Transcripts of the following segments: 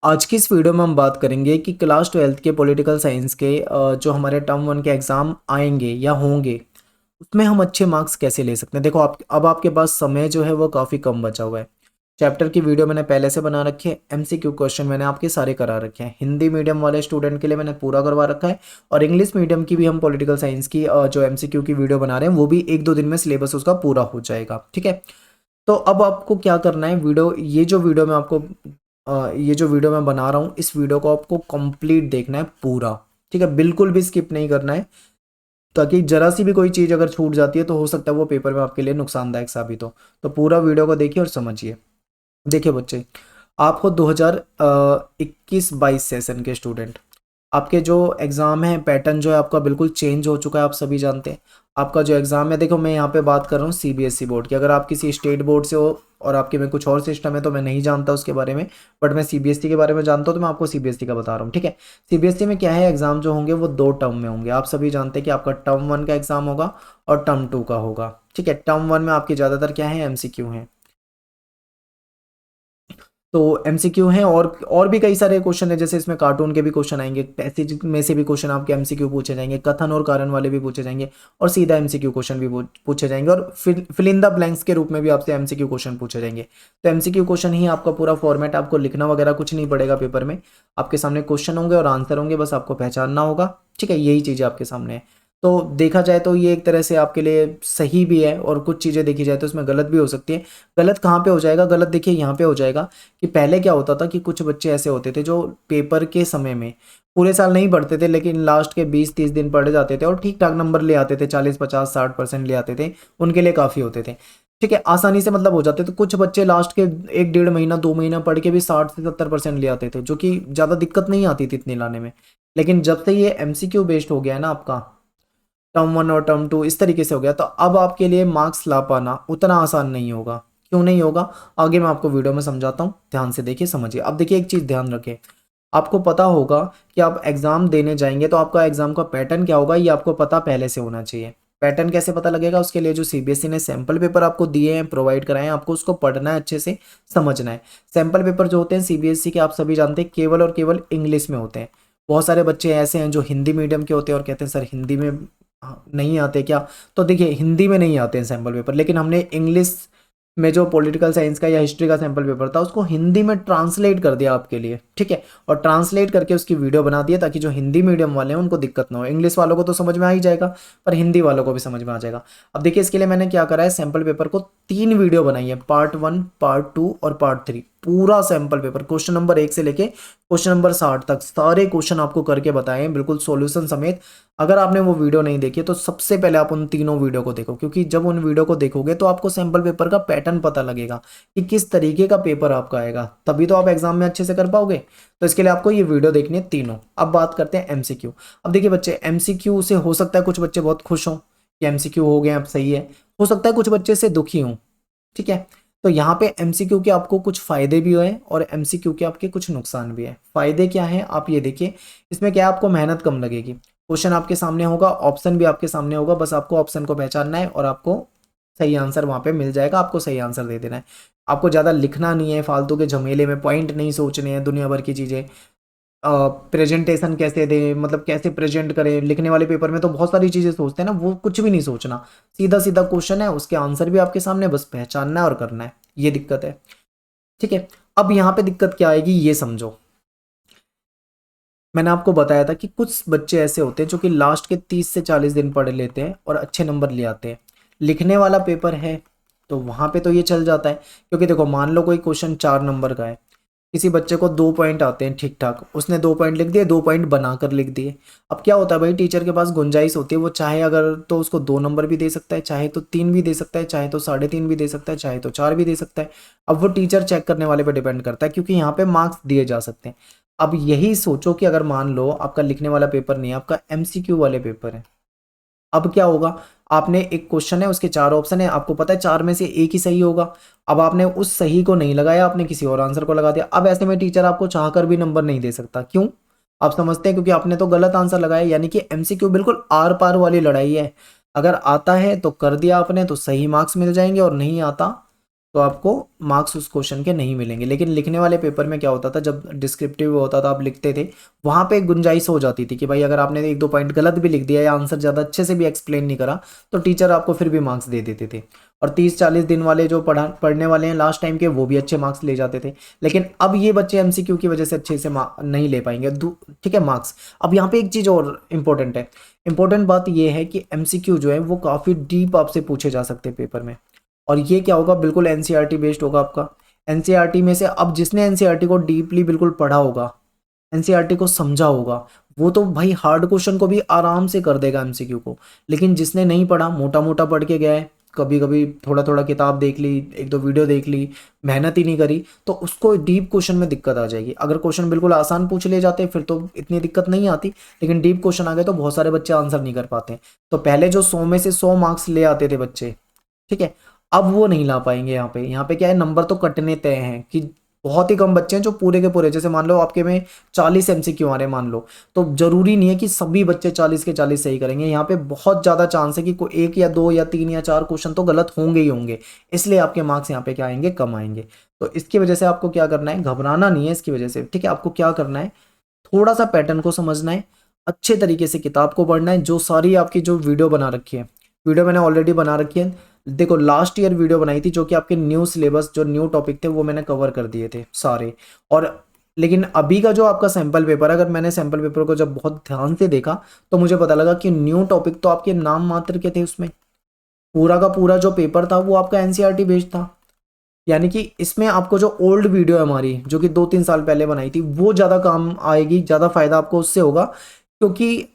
आज की इस वीडियो में हम बात करेंगे कि क्लास 12th के पॉलिटिकल साइंस के जो हमारे टर्म वन के एग्ज़ाम आएंगे या होंगे उसमें हम अच्छे मार्क्स कैसे ले सकते हैं। देखो आप अब आपके पास समय जो है वो काफ़ी कम बचा हुआ है। चैप्टर की वीडियो मैंने पहले से बना रखी है, एमसीक्यू क्वेश्चन मैंने आपके सारे करा रखे हैं। हिंदी मीडियम वाले स्टूडेंट के लिए मैंने पूरा करवा रखा है और इंग्लिश मीडियम की भी हम पॉलिटिकल साइंस की जो एमसीक्यू की वीडियो बना रहे हैं वो भी 1-2 दिन में सिलेबस उसका पूरा हो जाएगा। ठीक है, तो अब आपको क्या करना है, ये जो वीडियो मैं बना रहा हूँ इस वीडियो को आपको कंप्लीट देखना है पूरा। ठीक है, बिल्कुल भी स्किप नहीं करना है, ताकि जरा सी भी कोई चीज़ अगर छूट जाती है तो हो सकता है वो पेपर में आपके लिए नुकसानदायक साबित हो। तो पूरा वीडियो को देखिए और समझिए। देखिए बच्चे, आप हो 2021-22 सेशन के स्टूडेंट। आपके जो एग्ज़ाम है पैटर्न जो है आपका बिल्कुल चेंज हो चुका है, आप सभी जानते हैं। आपका जो एग्ज़ाम है, देखो मैं यहाँ पे बात कर रहा हूँ सीबीएसई बोर्ड की। अगर आप किसी स्टेट बोर्ड से हो और आपके में कुछ और सिस्टम है तो मैं नहीं जानता उसके बारे में, बट मैं सीबीएसई के बारे में जानता हूँ तो मैं आपको सीबीएसई का बता रहा हूँ। ठीक है, सीबीएसई में क्या है, एग्ज़ाम जो होंगे वो 2 टर्म में होंगे। आप सभी जानते हैं कि आपका टर्म 1 का एग्ज़ाम होगा और टर्म 2 का होगा। ठीक है, टर्म 1 में आपके ज़्यादातर क्या है, एमसीक्यू हैं। तो एमसीक्यू हैं और भी कई सारे क्वेश्चन है, जैसे इसमें कार्टून के भी क्वेश्चन आएंगे, पैसेज में से भी क्वेश्चन आपके एमसीक्यू पूछे जाएंगे, कथन और कारण वाले भी पूछे जाएंगे और सीधा एमसीक्यू क्वेश्चन भी पूछे जाएंगे और फिल इन द ब्लैंक्स के रूप में भी आपसे एमसीक्यू क्वेश्चन पूछे जाएंगे। तो एमसीक्यू क्वेश्चन ही आपका पूरा फॉर्मेट, आपको लिखना वगैरह कुछ नहीं पड़ेगा पेपर में। आपके सामने क्वेश्चन होंगे और आंसर होंगे, बस आपको पहचानना होगा। ठीक है, यही चीज़ें आपके सामने है। तो देखा जाए तो ये एक तरह से आपके लिए सही भी है और कुछ चीज़ें देखी जाए तो इसमें गलत भी हो सकती है। गलत कहाँ पे हो जाएगा, गलत देखिए यहाँ पे हो जाएगा कि पहले क्या होता था कि कुछ बच्चे ऐसे होते थे जो पेपर के समय में पूरे साल नहीं पढ़ते थे, लेकिन लास्ट के 20-30 दिन पढ़ जाते थे और ठीक ठाक नंबर ले आते थे, 40-50-60% ले आते थे। उनके लिए काफ़ी होते थे। ठीक है, आसानी से मतलब हो जाते थे। कुछ बच्चे लास्ट के 1-1.5 महीना 2 महीना पढ़ के भी 60 से 70% ले आते थे, जो कि ज़्यादा दिक्कत नहीं आती थी इतनी लाने में। लेकिन जब से ये एमसीक्यू बेस्ड हो गया है ना आपका, टर्म 1 और टर्म 2 इस तरीके से हो गया, तो अब आपके लिए मार्क्स ला पाना उतना आसान नहीं होगा। क्यों नहीं होगा, आगे मैं आपको वीडियो में समझाता हूँ, ध्यान से देखिए समझिए। अब देखिए एक चीज़ ध्यान रखें, आपको पता होगा कि आप एग्ज़ाम देने जाएंगे तो आपका एग्ज़ाम का पैटर्न क्या होगा ये आपको पता पहले से होना चाहिए। पैटर्न कैसे पता लगेगा, उसके लिए जो सीबीएसई ने सैम्पल पेपर आपको दिए हैं, प्रोवाइड कराए हैं, आपको उसको पढ़ना है, अच्छे से समझना है। सैम्पल पेपर जो होते हैं सीबीएसई के, आप सभी जानते हैं, केवल और केवल इंग्लिश में होते हैं। बहुत सारे बच्चे ऐसे हैं जो हिंदी मीडियम के होते हैं और कहते हैं सर हिंदी में नहीं आते क्या। तो देखिए हिंदी में नहीं आते हैं सैम्पल पेपर, लेकिन हमने इंग्लिश में जो पॉलिटिकल साइंस का या हिस्ट्री का सैम्पल पेपर था उसको हिंदी में ट्रांसलेट कर दिया आपके लिए। ठीक है, और ट्रांसलेट करके उसकी वीडियो बना दिया ताकि जो हिंदी मीडियम वाले हैं उनको दिक्कत ना हो। इंग्लिश वालों को तो समझ में आ ही जाएगा, पर हिंदी वालों को भी समझ में आ जाएगा। अब देखिए इसके लिए मैंने क्या करा है, सैम्पल पेपर को 3 वीडियो बनाई है, पार्ट 1, पार्ट 2 और पार्ट 3। पूरा सैम्पल पेपर क्वेश्चन नंबर 1 से लेके क्वेश्चन नंबर 60 तक सारे क्वेश्चन आपको करके बताए हैं, बिल्कुल सॉल्यूशन समेत। अगर आपने वो वीडियो नहीं देखी तो सबसे पहले आप उन तीनों वीडियो को देखो, क्योंकि जब उन वीडियो को देखोगे तो आपको सैम्पल पेपर का पैटर्न पता लगेगा कि किस तरीके का पेपर आपका आएगा, तभी तो आप एग्जाम में अच्छे से कर पाओगे। तो इसके लिए आपको ये वीडियो देखनी है तीनों। अब बात करते हैं एमसीक्यू। अब देखिए बच्चे, एमसीक्यू से हो सकता है कुछ बच्चे बहुत खुश हों कि एमसीक्यू हो गए, अब सही है। हो सकता है कुछ बच्चे से दुखी हों। ठीक है, तो यहाँ पे एमसीक्यू के आपको कुछ फायदे भी हुए और एमसीक्यू के आपके कुछ नुकसान भी है। फायदे क्या है आप ये देखिए, इसमें क्या है, आपको मेहनत कम लगेगी। क्वेश्चन आपके सामने होगा, ऑप्शन भी आपके सामने होगा, बस आपको ऑप्शन को पहचानना है और आपको सही आंसर वहाँ पे मिल जाएगा। आपको सही आंसर दे देना है, आपको ज़्यादा लिखना नहीं है, फालतू के झमेले में पॉइंट नहीं सोचने हैं, दुनिया भर की चीज़ें। प्रेजेंटेशन कैसे दें, मतलब कैसे प्रेजेंट करें, लिखने वाले पेपर में तो बहुत सारी चीज़ें सोचते हैं ना, वो कुछ भी नहीं सोचना। सीधा सीधा क्वेश्चन है, उसके आंसर भी आपके सामने, बस पहचानना है और करना है, ये दिक्कत है। ठीक है, अब यहाँ पे दिक्कत क्या आएगी ये समझो। मैंने आपको बताया था कि कुछ बच्चे ऐसे होते हैं जो कि लास्ट के 30 से 40 दिन पढ़ लेते हैं और अच्छे नंबर ले आते हैं। लिखने वाला पेपर है तो वहाँ पे तो ये चल जाता है, क्योंकि देखो मान लो कोई क्वेश्चन 4 नंबर का है, किसी बच्चे को 2 पॉइंट आते हैं ठीक ठाक, उसने 2 पॉइंट लिख दिए, 2 पॉइंट बनाकर लिख दिए। अब क्या होता है भाई, टीचर के पास गुंजाइश होती है, वो चाहे अगर तो उसको 2 नंबर भी दे सकता है, चाहे तो 3 भी दे सकता है, चाहे तो 3.5 भी दे सकता है, चाहे तो 4 भी दे सकता है। अब वो टीचर चेक करने वाले पे डिपेंड करता है, क्योंकि यहाँ पे मार्क्स दिए जा सकते हैं। अब यही सोचो कि अगर मान लो आपका लिखने वाला पेपर नहीं है, आपका एमसीक्यू वाले पेपर है। अब क्या होगा, आपने एक क्वेश्चन है, उसके 4 ऑप्शन है, आपको पता है 4 में से एक ही सही होगा। अब आपने उस सही को नहीं लगाया, आपने किसी और आंसर को लगा दिया। अब ऐसे में टीचर आपको चाहकर भी नंबर नहीं दे सकता। क्यों, आप समझते हैं, क्योंकि आपने तो गलत आंसर लगाया। यानी कि एमसीक्यू बिल्कुल आर पार वाली लड़ाई है। अगर आता है तो कर दिया आपने तो सही मार्क्स मिल जाएंगे, और नहीं आता तो आपको मार्क्स उस क्वेश्चन के नहीं मिलेंगे। लेकिन लिखने वाले पेपर में क्या होता था, जब डिस्क्रिप्टिव होता था आप लिखते थे, वहाँ पे एक गुंजाइश हो जाती थी कि भाई अगर आपने एक दो पॉइंट गलत भी लिख दिया या आंसर ज़्यादा अच्छे से भी एक्सप्लेन नहीं करा तो टीचर आपको फिर भी मार्क्स दे देते थे। और 30-40 दिन वाले जो पढ़ने वाले हैं लास्ट टाइम के, वो भी अच्छे मार्क्स ले जाते थे। लेकिन अब ये बच्चे एमसीक्यू की वजह से अच्छे से नहीं ले पाएंगे, ठीक है, मार्क्स। अब यहाँ पे एक चीज़ और इम्पोर्टेंट है, इंपॉर्टेंट बात ये है कि एमसीक्यू जो है वो काफ़ी डीप आपसे पूछे जा सकते हैं पेपर में। और ये क्या होगा, बिल्कुल एनसीईआरटी बेस्ड होगा आपका। एनसीईआरटी में से अब जिसने एनसीईआरटी को डीपली बिल्कुल पढ़ा होगा, एनसीईआरटी को समझा होगा, वो तो भाई हार्ड क्वेश्चन को भी आराम से कर देगा एमसीक्यू को। लेकिन जिसने नहीं पढ़ा, मोटा मोटा पढ़ के गया है, कभी कभी थोड़ा थोड़ा किताब देख ली, एक दो वीडियो देख ली, मेहनत ही नहीं करी, तो उसको डीप क्वेश्चन में दिक्कत आ जाएगी। अगर क्वेश्चन बिल्कुल आसान पूछ ले जाते फिर तो इतनी दिक्कत नहीं आती, लेकिन डीप क्वेश्चन आ गए तो बहुत सारे बच्चे आंसर नहीं कर पाते। तो पहले जो 100 में से 100 मार्क्स ले आते थे बच्चे, ठीक है, अब वो नहीं ला पाएंगे। यहाँ पे क्या है, नंबर तो कटने तय हैं कि बहुत ही कम बच्चे हैं जो पूरे के पूरे, जैसे मान लो आपके में 40 एमसीक्यू आ रहे हैं मान लो, तो जरूरी नहीं है कि सभी बच्चे 40 के 40 सही करेंगे। यहाँ पे बहुत ज़्यादा चांस है कि कोई एक या दो या तीन या चार क्वेश्चन तो गलत होंगे ही होंगे, इसलिए आपके मार्क्स यहाँ पे क्या आएंगे, कम आएंगे। तो इसकी वजह से आपको क्या करना है, घबराना नहीं है इसकी वजह से, ठीक है। आपको क्या करना है, थोड़ा सा पैटर्न को समझना है, अच्छे तरीके से किताब को पढ़ना है। जो सारी आपकी जो वीडियो बना रखी है, वीडियो मैंने ऑलरेडी बना रखी है, देखो लास्ट ईयर वीडियो बनाई थी जो कि आपके न्यू सिलेबस, जो न्यू टॉपिक थे वो मैंने कवर कर दिए थे सारे। और लेकिन अभी का जो आपका सैंपल पेपर, अगर मैंने सैंपल पेपर को जब बहुत ध्यान से देखा तो मुझे पता लगा कि न्यू टॉपिक तो आपके नाम मात्र के थे उसमें, पूरा का पूरा जो पेपर था वो आपका एनसीईआरटी बेस्ड था। यानी कि इसमें आपको जो ओल्ड वीडियो है हमारी, जो कि 2-3 साल पहले बनाई थी, वो ज़्यादा काम आएगी, ज़्यादा फायदा आपको उससे होगा, क्योंकि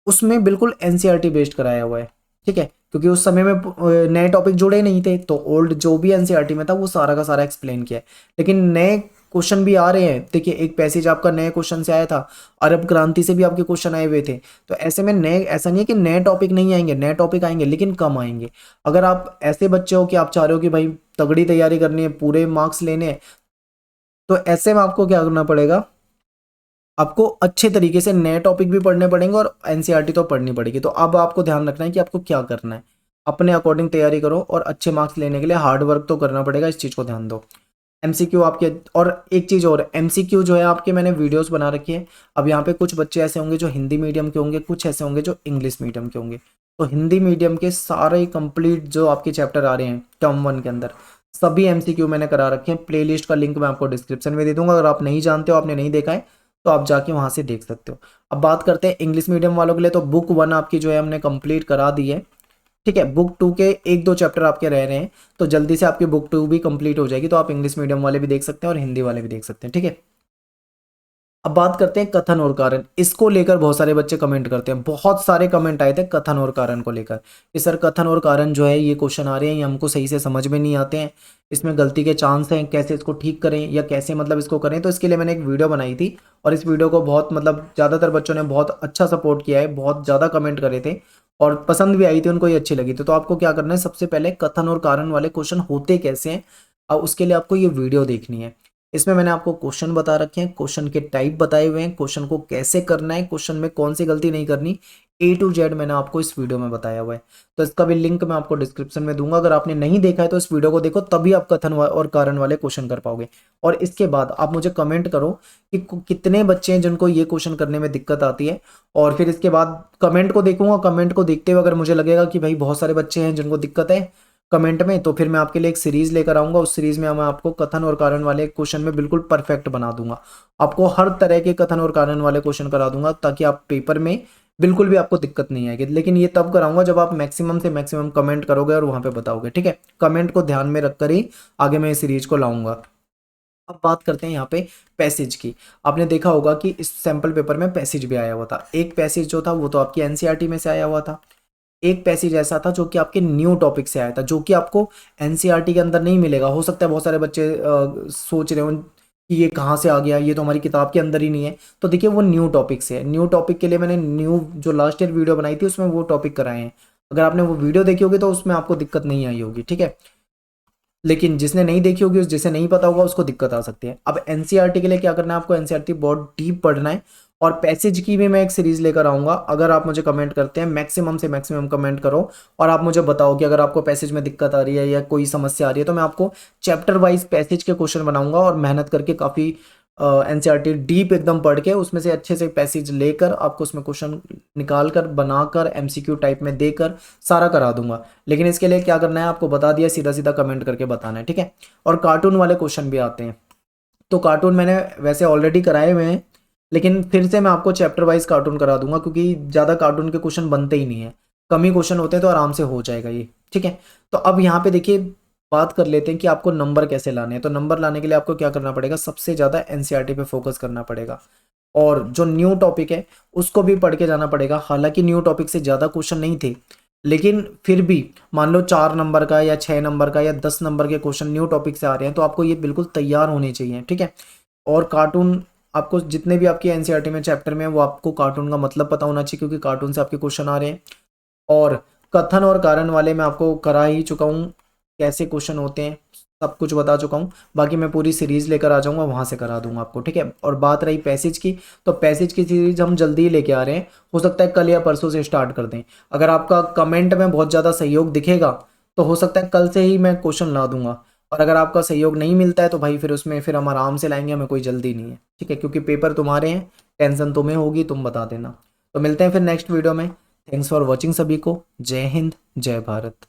उसमें बिल्कुल एनसीईआरटी बेस्ड कराया हुआ है, ठीक है। क्योंकि उस समय में नए टॉपिक जुड़े नहीं थे, तो ओल्ड जो भी एनसीईआरटी में था वो सारा का सारा एक्सप्लेन किया है। लेकिन नए क्वेश्चन भी आ रहे हैं, देखिए एक पैसेज आपका नए क्वेश्चन से आया था, अरब क्रांति से भी आपके क्वेश्चन आए हुए थे। तो ऐसे में नए, ऐसा नहीं है कि नए टॉपिक नहीं आएंगे, नए टॉपिक आएंगे लेकिन कम आएंगे। अगर आप ऐसे बच्चे हो कि आप चाह रहे हो कि भाई तगड़ी तैयारी करनी है, पूरे मार्क्स लेने हैं, तो ऐसे में आपको क्या करना पड़ेगा, आपको अच्छे तरीके से नए टॉपिक भी पढ़ने पड़ेंगे और एनसीईआरटी तो पढ़नी पड़ेगी। तो अब आपको ध्यान रखना है कि आपको क्या करना है, अपने अकॉर्डिंग तैयारी करो, और अच्छे मार्क्स लेने के लिए हार्ड वर्क तो करना पड़ेगा, इस चीज़ को ध्यान दो। एमसीक्यू आपके, और एक चीज़ और, एमसीक्यू जो है आपके, मैंने वीडियोस बना रखी है। अब यहाँ पे कुछ बच्चे ऐसे होंगे जो हिंदी मीडियम के होंगे, कुछ ऐसे होंगे जो इंग्लिश मीडियम के होंगे। तो हिंदी मीडियम के सारे कंप्लीट जो आपके चैप्टर आ रहे हैं टर्म 1 के अंदर, सभी एमसीक्यू मैंने करा रखे हैं। प्लेलिस्ट का लिंक मैं आपको डिस्क्रिप्शन में दे दूंगा, अगर आप नहीं जानते हो, आपने नहीं देखा है, तो आप जाके वहाँ से देख सकते हो। अब बात करते हैं इंग्लिश मीडियम वालों के लिए, तो बुक 1 आपकी जो है हमने कंप्लीट करा दी है, ठीक है। बुक 2 के 1-2 चैप्टर आपके रह रहे हैं, तो जल्दी से आपकी बुक 2 भी कंप्लीट हो जाएगी, तो आप इंग्लिश मीडियम वाले भी देख सकते हैं और हिंदी वाले भी देख सकते हैं, ठीक है। अब बात करते हैं कथन और कारण। इसको लेकर बहुत सारे बच्चे कमेंट करते हैं, बहुत सारे कमेंट आए थे कथन और कारण को लेकर कि सर कथन और कारण जो है ये क्वेश्चन आ रहे हैं, ये हमको सही से समझ में नहीं आते हैं, इसमें गलती के चांस हैं, कैसे इसको ठीक करें या कैसे मतलब इसको करें। तो इसके लिए मैंने एक वीडियो बनाई थी, और इस वीडियो को बहुत मतलब ज़्यादातर बच्चों ने बहुत अच्छा सपोर्ट किया है, बहुत ज़्यादा कमेंट करे थे और पसंद भी आई थी, उनको ये अच्छी लगी थी। तो आपको क्या करना है, सबसे पहले कथन और कारण वाले क्वेश्चन होते कैसे हैं, और उसके लिए आपको ये वीडियो देखनी है। इसमें मैंने आपको क्वेश्चन बता रखे हैं, क्वेश्चन के टाइप बताए हुए हैं, क्वेश्चन को कैसे करना है, क्वेश्चन में कौन सी गलती नहीं करनी, A to Z मैंने आपको इस वीडियो में बताया हुआ है। तो इसका भी लिंक मैं आपको डिस्क्रिप्शन में दूंगा, अगर आपने नहीं देखा है तो इस वीडियो को देखो, तभी आप कथन और कारण वाले क्वेश्चन कर पाओगे। और इसके बाद आप मुझे कमेंट करो कि कितने बच्चे हैं जिनको ये क्वेश्चन करने में दिक्कत आती है, और फिर इसके बाद कमेंट को देखूंगा। कमेंट को देखते हुए अगर मुझे लगेगा कि भाई बहुत सारे बच्चे हैं जिनको दिक्कत है कमेंट में, तो फिर मैं आपके लिए एक सीरीज लेकर आऊंगा। उस सीरीज में मैं आपको कथन और कारण वाले क्वेश्चन में बिल्कुल परफेक्ट बना दूंगा, आपको हर तरह के कथन और कारण वाले क्वेश्चन करा दूंगा, ताकि आप पेपर में बिल्कुल भी आपको दिक्कत नहीं आएगी। लेकिन ये तब कराऊंगा जब आप मैक्सिमम से मैक्सिमम कमेंट करोगे और वहां पे बताओगे, ठीक है। कमेंट को ध्यान में रखकर ही आगे मैं इस सीरीज को लाऊंगा। अब बात करते हैं यहाँ पे पैसेज की। आपने देखा होगा कि इस सैंपल पेपर में पैसेज भी आया हुआ था। एक पैसेज जो था वो तो आपकी एनसीईआरटी में से आया हुआ था, एक पैसेज ऐसा था जो कि आपके न्यू टॉपिक से आया था, जो कि आपको एनसीईआरटी के अंदर नहीं मिलेगा। हो सकता है बहुत सारे बच्चे सोच रहे हो कि ये कहाँ से आ गया, ये तो हमारी किताब के अंदर ही नहीं है। तो देखिए वो न्यू टॉपिक से है, न्यू टॉपिक के लिए मैंने न्यू जो लास्ट ईयर वीडियो बनाई थी उसमें वो टॉपिक कराए हैं। अगर आपने वो वीडियो देखी होगी तो उसमें आपको दिक्कत नहीं आई होगी, ठीक है। लेकिन जिसने नहीं देखी होगी, जिसे नहीं पता होगा, उसको दिक्कत आ सकती है। अब एनसीईआरटी के लिए क्या करना है, आपको एनसीईआरटी बहुत डीप पढ़ना है, और पैसेज की भी मैं एक सीरीज़ लेकर आऊँगा। अगर आप मुझे कमेंट करते हैं, मैक्सिमम से मैक्सिमम कमेंट करो और आप मुझे बताओ कि अगर आपको पैसेज में दिक्कत आ रही है या कोई समस्या आ रही है, तो मैं आपको चैप्टर वाइज पैसेज के क्वेश्चन बनाऊंगा और मेहनत करके काफ़ी एनसीईआरटी डीप एकदम पढ़ के उसमें से अच्छे से पैसेज लेकर आपको उसमें क्वेश्चन निकाल कर बनाकर एमसीक्यू टाइप में देकर सारा करा दूंगा। लेकिन इसके लिए क्या करना है आपको बता दिया, सीधा सीधा कमेंट करके बताना है, ठीक है। और कार्टून वाले क्वेश्चन भी आते हैं, तो कार्टून मैंने वैसे ऑलरेडी कराए हुए हैं, लेकिन फिर से मैं आपको चैप्टर वाइज कार्टून करा दूंगा क्योंकि ज़्यादा कार्टून के क्वेश्चन बनते ही नहीं है, कम ही क्वेश्चन होते हैं, तो आराम से हो जाएगा ये, ठीक है। तो अब यहाँ पे देखिए बात कर लेते हैं कि आपको नंबर कैसे लाने हैं। तो नंबर लाने के लिए आपको क्या करना पड़ेगा, सबसे ज़्यादा एनसीईआरटी पे फोकस करना पड़ेगा और जो न्यू टॉपिक है उसको भी पढ़ के जाना पड़ेगा। हालांकि न्यू टॉपिक से ज़्यादा क्वेश्चन नहीं थे, लेकिन फिर भी मान लो 4 नंबर का या 6 नंबर का या 10 नंबर के क्वेश्चन न्यू टॉपिक से आ रहे हैं, तो आपको ये बिल्कुल तैयार होने चाहिए, ठीक है। और कार्टून आपको जितने भी आपकी एनसीईआरटी में चैप्टर में है, वो आपको कार्टून का मतलब पता होना चाहिए क्योंकि कार्टून से आपके क्वेश्चन आ रहे हैं। और कथन और कारण वाले मैं आपको करा ही चुका हूँ, कैसे क्वेश्चन होते हैं सब कुछ बता चुका हूँ। बाकी मैं पूरी सीरीज लेकर आ जाऊंगा, वहां से करा दूंगा आपको, ठीक है। और बात रही पैसेज की, तो पैसेज की सीरीज हम जल्दी ही लेके आ रहे हैं, हो सकता है कल या परसों से स्टार्ट कर दें। अगर आपका कमेंट में बहुत ज़्यादा सहयोग दिखेगा तो हो सकता है कल से ही मैं क्वेश्चन ला दूंगा। और अगर आपका सहयोग नहीं मिलता है तो भाई फिर उसमें फिर हम आराम से लाएंगे, हमें कोई जल्दी नहीं है, ठीक है, क्योंकि पेपर तुम्हारे हैं, टेंशन तुम्हें होगी, तुम बता देना। तो मिलते हैं फिर नेक्स्ट वीडियो में। थैंक्स फॉर वॉचिंग सभी को। जय हिंद, जय भारत।